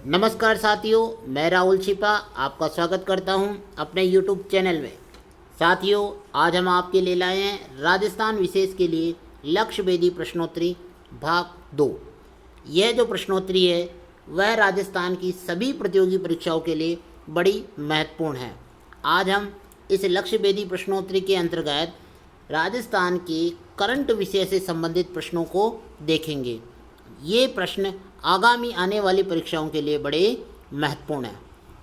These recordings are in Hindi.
नमस्कार साथियों, मैं राहुल छिपा आपका स्वागत करता हूं अपने YouTube चैनल में। साथियों, आज हम आपके लिए लाए हैं राजस्थान विशेष के लिए लक्ष्य भेदी प्रश्नोत्तरी भाग 2। यह जो प्रश्नोत्तरी है वह राजस्थान की सभी प्रतियोगी परीक्षाओं के लिए बड़ी महत्वपूर्ण है। आज हम इस लक्ष्य भेदी प्रश्नोत्तरी के अंतर्गत राजस्थान के करंट विषय से संबंधित प्रश्नों को देखेंगे। ये प्रश्न आगामी आने वाली परीक्षाओं के लिए बड़े महत्वपूर्ण हैं।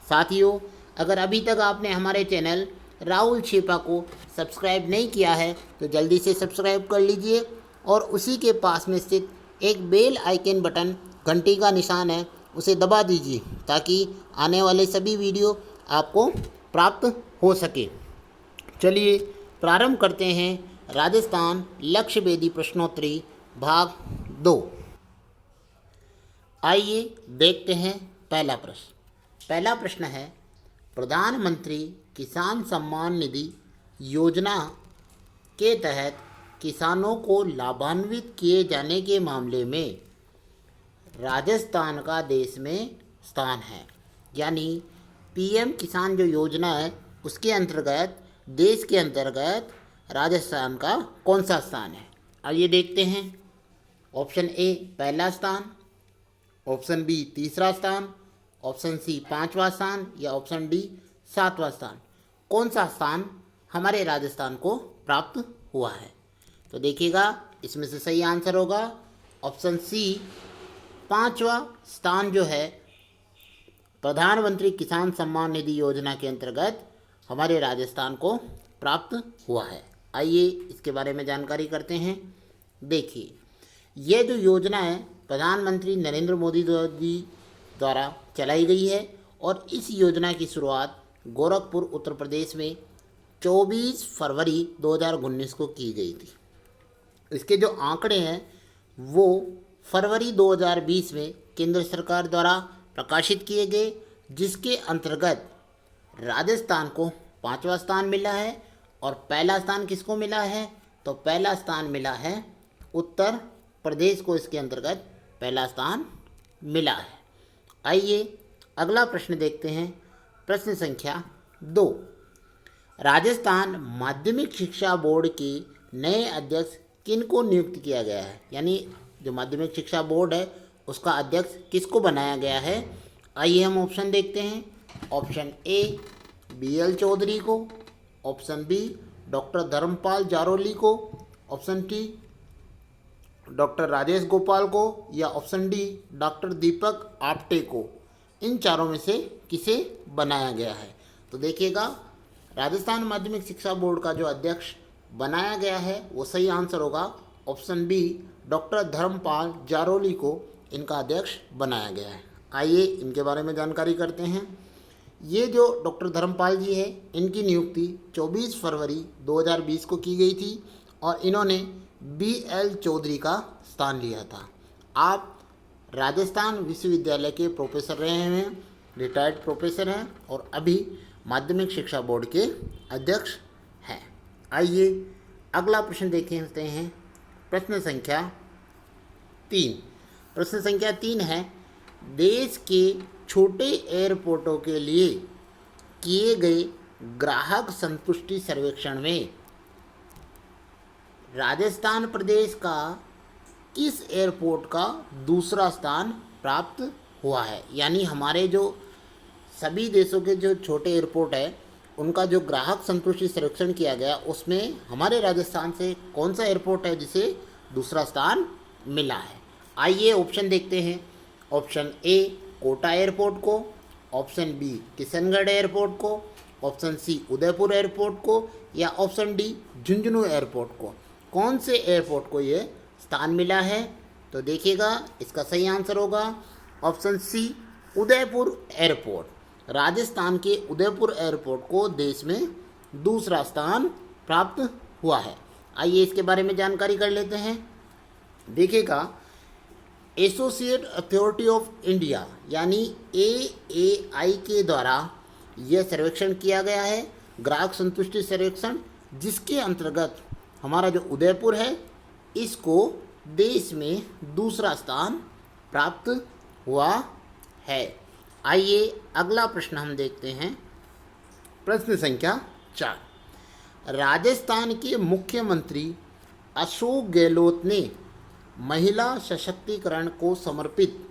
साथियों, अगर अभी तक आपने हमारे चैनल राहुल छिपा को सब्सक्राइब नहीं किया है तो जल्दी से सब्सक्राइब कर लीजिए और उसी के पास में स्थित एक बेल आइकन बटन घंटी का निशान है उसे दबा दीजिए ताकि आने वाले सभी वीडियो आपको प्राप्त हो सके। चलिए प्रारंभ करते हैं राजस्थान लक्ष्य भेदी प्रश्नोत्तरी भाग 2। आइए देखते हैं पहला प्रश्न है, प्रधानमंत्री किसान सम्मान निधि योजना के तहत किसानों को लाभान्वित किए जाने के मामले में राजस्थान का देश में स्थान है। यानी पीएम किसान जो योजना है उसके अंतर्गत देश के अंतर्गत राजस्थान का कौन सा स्थान है। आइए देखते हैं। ऑप्शन ए पहला स्थान, ऑप्शन बी तीसरा स्थान, ऑप्शन सी पांचवा स्थान या ऑप्शन डी सातवां स्थान। कौन सा स्थान हमारे राजस्थान को प्राप्त हुआ है? तो देखिएगा, इसमें से सही आंसर होगा ऑप्शन सी, पांचवा स्थान जो है प्रधानमंत्री किसान सम्मान निधि योजना के अंतर्गत हमारे राजस्थान को प्राप्त हुआ है। आइए इसके बारे में जानकारी करते हैं। देखिए, ये जो योजना है प्रधानमंत्री नरेंद्र मोदी जी द्वारा चलाई गई है और इस योजना की शुरुआत गोरखपुर उत्तर प्रदेश में 24 फरवरी 2019 को की गई थी। इसके जो आंकड़े हैं वो फरवरी 2020 में केंद्र सरकार द्वारा प्रकाशित किए गए, जिसके अंतर्गत राजस्थान को पांचवा स्थान मिला है। और पहला स्थान किसको मिला है? तो पहला स्थान मिला है उत्तर प्रदेश को, इसके अंतर्गत पहला स्थान मिला है। आइए अगला प्रश्न देखते हैं। प्रश्न संख्या 2, राजस्थान माध्यमिक शिक्षा बोर्ड के नए अध्यक्ष किन को नियुक्त किया गया है? यानी जो माध्यमिक शिक्षा बोर्ड है उसका अध्यक्ष किसको बनाया गया है? आइए हम ऑप्शन देखते हैं। ऑप्शन ए BL चौधरी को, option B doctor Dharampal Jaroli को, option T doctor Rajesh Gopal को या option D doctor Deepak Apte को। इन चारों में से किसे बनाया गया है? तो देखिएगा, राजस्थान माध्यमिक शिक्षा बोर्ड का जो अध्यक्ष बनाया गया है वो सही आंसर होगा option B, doctor Dharampal Jaroli को इनका अध्यक्ष बनाया गया है। आइए इनके बारे में जानकारी करते हैं। ये जो डॉक्टर धर्मपाल जी है इनकी नियुक्ति 24 फरवरी 2020 को की गई थी और इन्होंने BL चौधरी का स्थान लिया था। आप राजस्थान विश्वविद्यालय के प्रोफेसर रहे हैं, रिटायर्ड प्रोफेसर हैं और अभी माध्यमिक शिक्षा बोर्ड के अध्यक्ष हैं। आइए अगला प्रश्न देखते हैं। प्रश्न संख्या 3 है, देश के छोटे एयरपोर्टों के लिए किए गए ग्राहक संतुष्टि सर्वेक्षण में राजस्थान प्रदेश का किस एयरपोर्ट का दूसरा स्थान प्राप्त हुआ है? यानी हमारे जो सभी देशों के जो छोटे एयरपोर्ट है उनका जो ग्राहक संतुष्टि सर्वेक्षण किया गया उसमें हमारे राजस्थान से कौन सा एयरपोर्ट है जिसे दूसरा स्थान मिला है? आइए ऑप्शन देखते हैं। ऑप्शन ए कोटा एयरपोर्ट को, ऑप्शन बी किशनगढ़ एयरपोर्ट को, ऑप्शन सी उदयपुर एयरपोर्ट को या ऑप्शन डी झुंझुनू एयरपोर्ट को। कौन से एयरपोर्ट को ये स्थान मिला है? तो देखिएगा, इसका सही आंसर होगा option C Udaipur airport. Rajasthan के उदयपुर एयरपोर्ट को देश में दूसरा स्थान प्राप्त हुआ है। आइए इसके बारे में जानकारी कर लेते हैं। देखिएगा, एसोसिएट अथॉरिटी ऑफ इंडिया यानी AAI के द्वारा यह सर्वेक्षण किया गया है, ग्राहक संतुष्टि सर्वेक्षण, जिसके अंतर्गत हमारा जो उदयपुर है इसको देश में दूसरा स्थान प्राप्त हुआ है। आइए अगला प्रश्न हम देखते हैं। प्रश्न संख्या 4। राजस्थान के मुख्यमंत्री अशोक गहलोत ने महिला सशक्तिकरण को समर्पित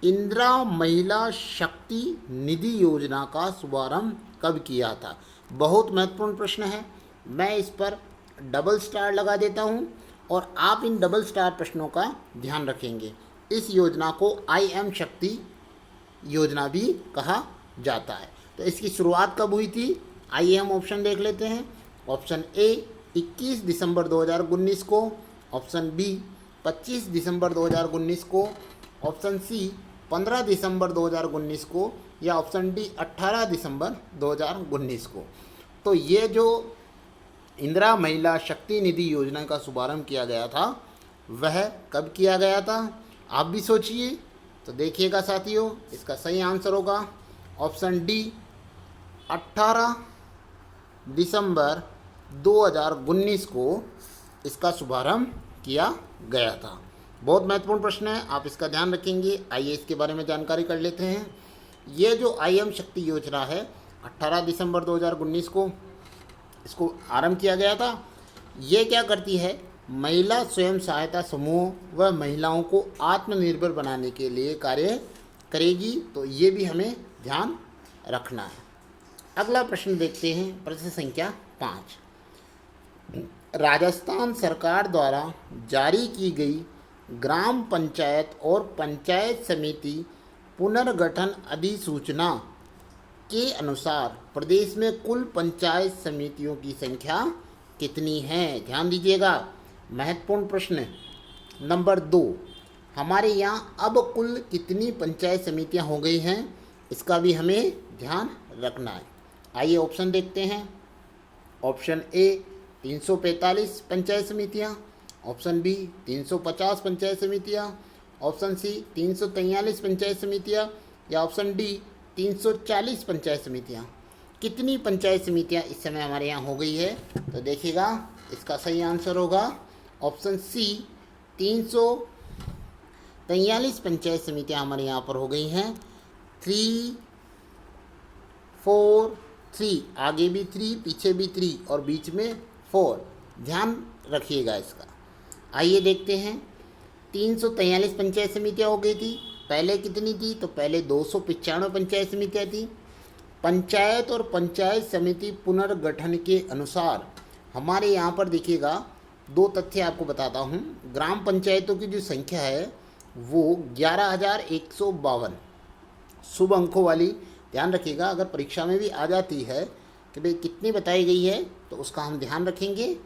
इंदिरा महिला शक्ति निधि योजना का शुभारंभ कब किया था? बहुत महत्वपूर्ण प्रश्न है। मैं इस पर डबल स्टार लगा देता हूं और आप इन डबल स्टार प्रश्नों का ध्यान रखेंगे। इस योजना को IM शक्ति योजना भी कहा जाता है। तो इसकी शुरुआत कब हुई थी? आइए हम ऑप्शन देख लेते हैं। ऑप्शन ए 21 दिसंबर 2019 को, ऑप्शन बी 25 दिसंबर 2019 को, ऑप्शन सी 15 दिसंबर 2019 को, या ऑप्शन डी 18 दिसंबर 2019 को। तो ये जो इंदिरा महिला शक्ति निधि योजना का शुभारंभ किया गया था वह कब किया गया था? आप भी सोचिए। तो देखिएगा साथियों, इसका सही आंसर होगा ऑप्शन डी 18 दिसंबर 2019 को इसका शुभारंभ किया गया था। बहुत महत्वपूर्ण प्रश्न है, आप इसका ध्यान रखेंगे। आइए इसके बारे में जानकारी कर लेते हैं। ये जो IM शक्ति योजना है 18 दिसंबर 2019 को इसको आरंभ किया गया था। ये क्या करती है? महिला स्वयं सहायता समूह व महिलाओं को आत्मनिर्भर बनाने के लिए कार्य करेगी। तो ये भी हमें ध्यान रखना है। अगला प्रश्न देखते हैं। प्रश्न संख्या 5। राजस्थान सरकार द्वारा जारी की गई ग्राम पंचायत और पंचायत समिति पुनर्गठन अधिसूचना के अनुसार प्रदेश में कुल पंचायत समितियों की संख्या कितनी है? ध्यान दीजिएगा, महत्वपूर्ण प्रश्न। नंबर 2, हमारे यहाँ अब कुल कितनी पंचायत समितियाँ हो गई हैं, इसका भी हमें ध्यान रखना है। आइए ऑप्शन देखते हैं। ऑप्शन ए 345 पंचायत समितियाँ, ऑप्शन बी 350 पंचायत समितियाँ, ऑप्शन सी 343 पंचायत समितियाँ, या ऑप्शन डी 340 पंचायत समितियाँ। कितनी पंचायत समितियाँ इस समय हमारे यहाँ हो गई है? तो देखिएगा, इसका सही आंसर होगा ऑप्शन सी 343 पंचायत समितियाँ हमारे यहाँ पर हो गई हैं। 3, 4, 3, आगे भी 3, पीछे भी 3 और बीच में 4। ध्यान रखिएगा इसका। आइए देखते हैं। 343 पंचायत समितियाँ हो गई थी। पहले कितनी थी? तो पहले 295 पंचायत समितियाँ थी। पंचायत और पंचायत समिति पुनर्गठन के अनुसार हमारे यहाँ पर देखिएगा, 2 तथ्य आपको बताता हूँ। ग्राम पंचायतों की जो संख्या है वो 11,152 शुभ अंकों वाली। ध्यान रखिएगा, अगर परीक्षा में भी आ जाती है कि भाई कितनी बताई गई है तो उसका हम ध्यान रखेंगे।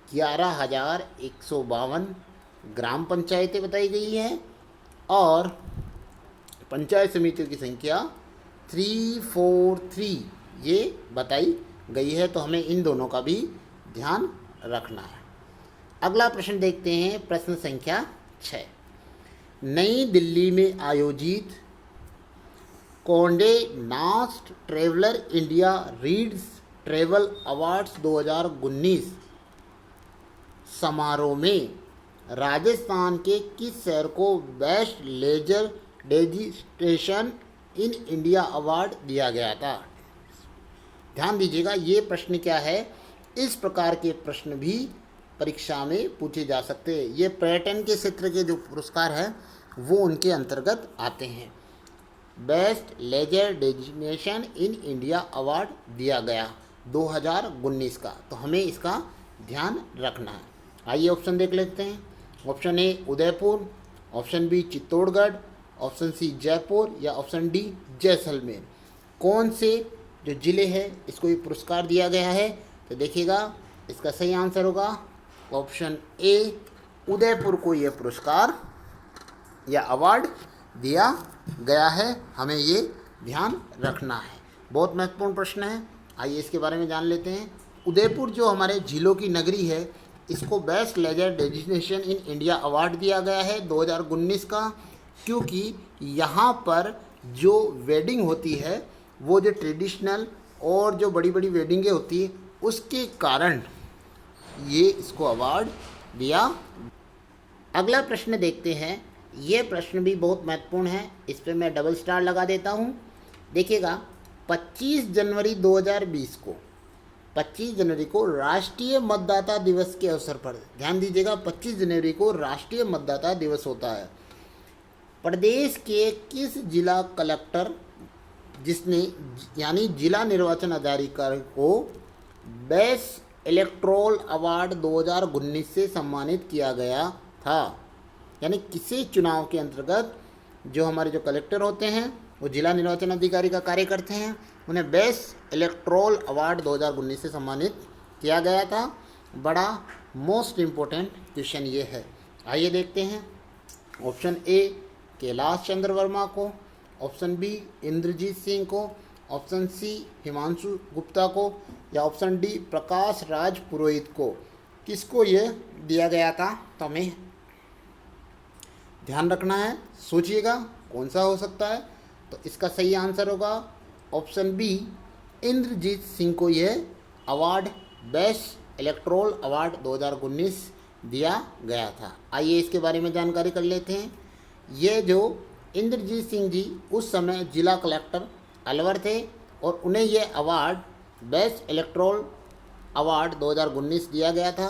11,152 ग्राम पंचायतें बताई गई हैं और पंचायत समितियों की संख्या 343 ये बताई गई है। तो हमें इन दोनों का भी ध्यान रखना है। अगला प्रश्न देखते हैं। प्रश्न संख्या 6। नई दिल्ली में आयोजित Conde Nast Traveller India readers travel awards 2019 समारोह में राजस्थान के किस शहर को best leisure destination in India award दिया गया था? ध्यान दीजिएगा, ये प्रश्न क्या है? इस प्रकार के प्रश्न भी परीक्षा में पूछे जा सकते हैं। ये पर्यटन के क्षेत्र के जो पुरस्कार हैं वो उनके अंतर्गत आते हैं। Best leisure destination in India award दिया गया 2019 का, तो हमें इसका ध्यान रखना है। आइए ऑप्शन देख लेते हैं। Option A Udaipur, option B Chittorgarh, option C Jaipur, या ऑप्शन डी जैसलमेर। कौन से जो ज़िले हैं इसको ये पुरस्कार दिया गया है? तो देखिएगा, इसका सही आंसर होगा ऑप्शन ए उदयपुर को ये पुरस्कार या अवार्ड दिया गया है। हमें ये ध्यान रखना है, बहुत महत्वपूर्ण प्रश्न है। आइए इसके बारे में जान लेते हैं। उदयपुर जो हमारे झीलों की नगरी है, इसको best leisure destination in India award दिया गया है 2019 का, क्योंकि यहाँ पर जो वेडिंग होती है वो जो ट्रेडिशनल और जो बड़ी बड़ी वेडिंगें होती है उसके कारण ये इसको अवार्ड दिया। अगला प्रश्न देखते हैं। ये प्रश्न भी बहुत महत्वपूर्ण है, इस पे मैं डबल स्टार लगा देता हूँ। देखिएगा 25 जनवरी 2020 को 25 जनवरी को राष्ट्रीय मतदाता दिवस के अवसर पर, ध्यान दीजिएगा 25 जनवरी को राष्ट्रीय मतदाता दिवस होता है। प्रदेश के किस जिला कलेक्टर जिसने यानी जिला निर्वाचन अधिकारी को बेस्ट इलेक्टोरल अवार्ड 2019 से सम्मानित किया गया था। यानी किसी चुनाव के अंतर्गत जो हमारे जो कलेक्टर होते हैं वो जिला निर्वाचन अधिकारी का कार्य करते हैं, उन्हें बेस्ट इलेक्टोरल अवार्ड 2019 से सम्मानित किया गया था। बड़ा मोस्ट इम्पोर्टेंट क्वेश्चन ये है। आइए देखते हैं। ऑप्शन ए कैलाश चंद्र वर्मा को, ऑप्शन बी इंद्रजीत सिंह को, ऑप्शन सी हिमांशु गुप्ता को, या ऑप्शन डी प्रकाश राज पुरोहित को। किसको ये दिया गया था? तो हमें ध्यान रखना है, सोचिएगा कौन सा हो सकता है। तो इसका सही आंसर होगा ऑप्शन बी, इंद्रजीत सिंह को यह अवार्ड बेस्ट इलेक्टोरल अवार्ड 2019 दिया गया था। आइए इसके बारे में जानकारी कर लेते हैं। ये जो इंद्रजीत सिंह जी उस समय जिला कलेक्टर अलवर थे और उन्हें यह अवार्ड बेस्ट इलेक्टोरल अवार्ड 2019 दिया गया था।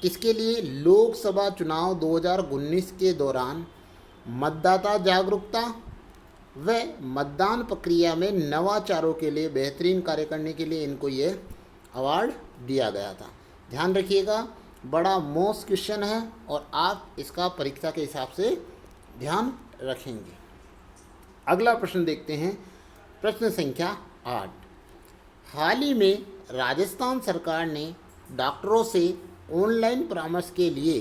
किसके लिए? लोकसभा चुनाव 2019 के दौरान मतदाता जागरूकता व मतदान प्रक्रिया में नवाचारों के लिए बेहतरीन कार्य करने के लिए इनको ये अवार्ड दिया गया था। ध्यान रखिएगा, बड़ा मोस्ट क्वेश्चन है और आप इसका परीक्षा के हिसाब से ध्यान रखेंगे। अगला प्रश्न देखते हैं, प्रश्न संख्या 8। हाल ही में राजस्थान सरकार ने डॉक्टरों से ऑनलाइन परामर्श के लिए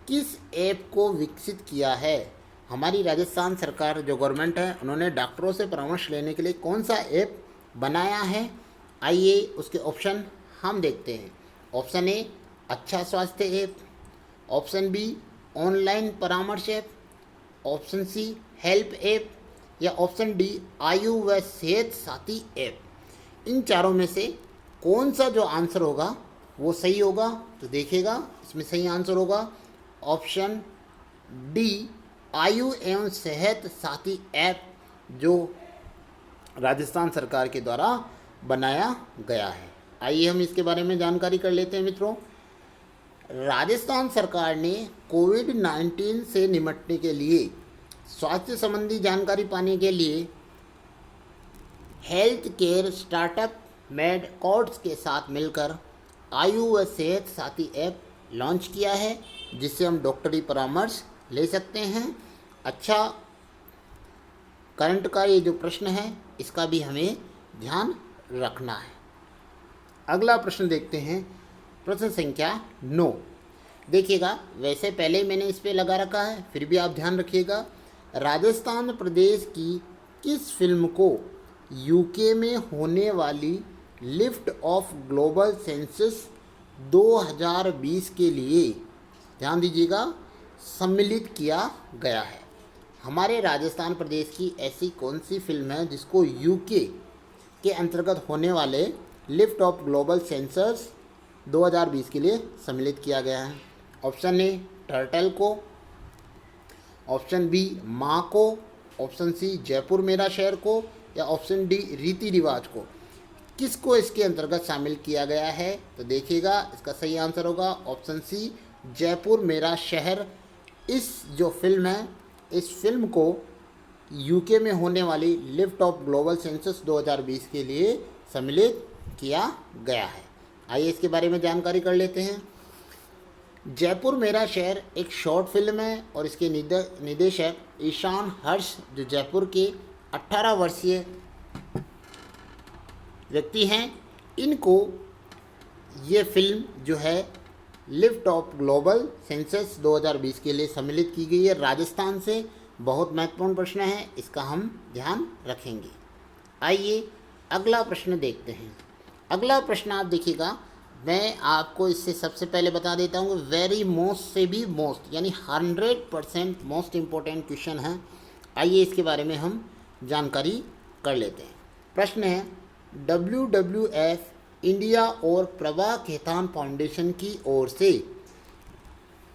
किस ऐप को विकसित किया है? हमारी राजस्थान सरकार जो गवर्नमेंट है उन्होंने डॉक्टरों से परामर्श लेने के लिए कौन सा ऐप बनाया है? आइए उसके ऑप्शन हम देखते हैं। ऑप्शन ए अच्छा स्वास्थ्य ऐप, ऑप्शन बी ऑनलाइन परामर्श app, option C help app, या ऑप्शन डी आयु व सेहत साथी ऐप। इन चारों में से कौन सा जो आंसर होगा वो सही होगा? तो देखिएगा इसमें सही आंसर होगा ऑप्शन डी आयु एवं सेहत साथी ऐप, जो राजस्थान सरकार के द्वारा बनाया गया है। आइए हम इसके बारे में जानकारी कर लेते हैं मित्रों। राजस्थान सरकार ने कोविड-19 से निपटने के लिए स्वास्थ्य संबंधी जानकारी पाने के लिए हेल्थ केयर स्टार्टअप मेडकॉर्ड्स के साथ मिलकर आयु व सेहत साथी ऐप लॉन्च किया है, जिससे हम डॉक्टरी परामर्श ले सकते हैं। अच्छा, करंट का ये जो प्रश्न है इसका भी हमें ध्यान रखना है। अगला प्रश्न देखते हैं, प्रश्न संख्या 9। देखिएगा, वैसे पहले मैंने इस पे लगा रखा है, फिर भी आप ध्यान रखिएगा। राजस्थान प्रदेश की किस फिल्म को यूके में होने वाली लिफ्ट ऑफ ग्लोबल सेंसस 2020 के लिए, ध्यान दीजिएगा, सम्मिलित किया गया है? हमारे राजस्थान प्रदेश की ऐसी कौन सी फिल्म है जिसको यूके के अंतर्गत होने वाले लिफ्ट ऑफ ग्लोबल सेंसस 2020 के लिए सम्मिलित किया गया है? ऑप्शन ए टर्टल को, ऑप्शन बी माँ को, ऑप्शन सी जयपुर मेरा शहर को, या ऑप्शन डी रीति रिवाज को। किसको इसके अंतर्गत शामिल किया गया है? तो देखिएगा इसका सही आंसर होगा ऑप्शन सी जयपुर मेरा शहर। इस जो फिल्म है, इस फिल्म को यूके में होने वाली लिफ्ट ऑफ ग्लोबल सेंसस 2020 के लिए सम्मिलित किया गया है। आइए इसके बारे में जानकारी कर लेते हैं। जयपुर मेरा शहर एक शॉर्ट फिल्म है और इसके निदेशक ईशान हर्ष, जो जयपुर के 18 वर्षीय व्यक्ति हैं, इनको ये फिल्म जो है लिफ्ट ऑफ ग्लोबल सेंसस 2020 के लिए सम्मिलित की गई है राजस्थान से। बहुत महत्वपूर्ण प्रश्न है, इसका हम ध्यान रखेंगे। आइए अगला प्रश्न देखते हैं। अगला प्रश्न आप देखिएगा, मैं आपको इससे सबसे पहले बता देता हूँ, वेरी मोस्ट से भी मोस्ट यानी 100% मोस्ट इम्पोर्टेंट क्वेश्चन है। आइए इसके बारे में हम जानकारी कर लेते हैं। प्रश्न है, WWF इंडिया और प्रभा खेतान फाउंडेशन की ओर से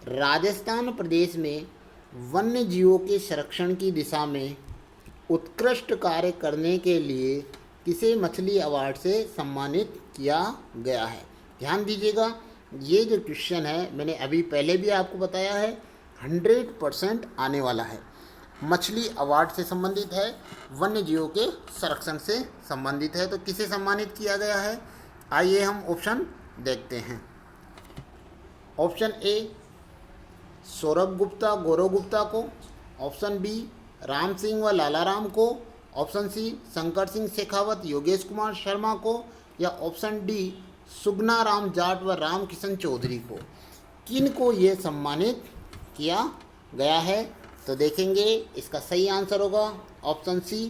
राजस्थान प्रदेश में वन्य जीवों के संरक्षण की दिशा में उत्कृष्ट कार्य करने के लिए किसे मछली अवार्ड से सम्मानित किया गया है। ध्यान दीजिएगा, ये जो क्वेश्चन है मैंने अभी पहले भी आपको बताया है, 100% आने वाला है। मछली अवार्ड से संबंधित है, वन्य जीवों के संरक्षण से संबंधित है, तो किसे सम्मानित किया गया है? आइए हम ऑप्शन देखते हैं। ऑप्शन ए सौरभ गुप्ता गौरव गुप्ता को, ऑप्शन बी राम सिंह व लाला राम को, ऑप्शन सी शंकर सिंह शेखावत योगेश कुमार शर्मा को, या ऑप्शन डी सुगना राम जाट व राम किशन चौधरी को। किन को ये सम्मानित किया गया है? तो देखेंगे इसका सही आंसर होगा ऑप्शन सी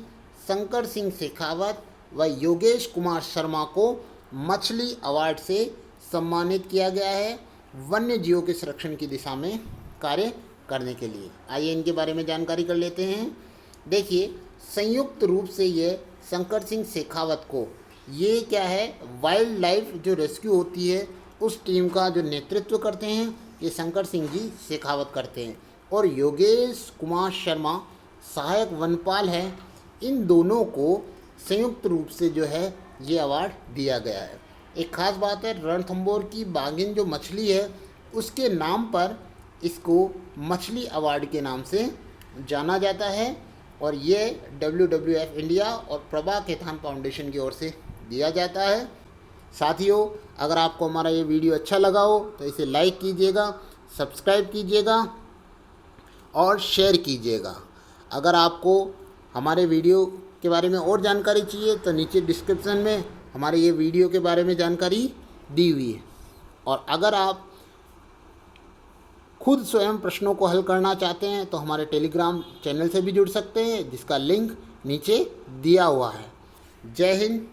शंकर सिंह शेखावत व योगेश कुमार शर्मा को मछली अवार्ड से सम्मानित किया गया है वन्य जीवों के संरक्षण की दिशा में कार्य करने के लिए। आइए इनके बारे में जानकारी कर लेते हैं। देखिए, संयुक्त रूप से ये शंकर सिंह शेखावत को, ये क्या है, वाइल्ड लाइफ जो रेस्क्यू होती है उस टीम का जो नेतृत्व करते हैं ये शंकर सिंह जी शेखावत करते हैं, और योगेश कुमार शर्मा सहायक वनपाल हैं। इन दोनों को संयुक्त रूप से जो है ये अवार्ड दिया गया है। एक खास बात है, रणथंभौर की बाघिन जो मछली है उसके नाम पर इसको मछली अवार्ड के नाम से जाना जाता है, और ये WWF इंडिया और प्रभा खेतान फाउंडेशन की ओर से दिया जाता है। साथियों, अगर आपको हमारा ये वीडियो अच्छा लगा हो तो इसे लाइक कीजिएगा, सब्सक्राइब कीजिएगा और शेयर कीजिएगा। अगर आपको हमारे वीडियो के बारे में और जानकारी चाहिए तो नीचे डिस्क्रिप्शन में हमारे ये वीडियो के बारे में जानकारी दी हुई है। और अगर आप खुद स्वयं प्रश्नों को हल करना चाहते हैं तो हमारे टेलीग्राम चैनल से भी जुड़ सकते हैं, जिसका लिंक नीचे दिया हुआ है। जय हिंद,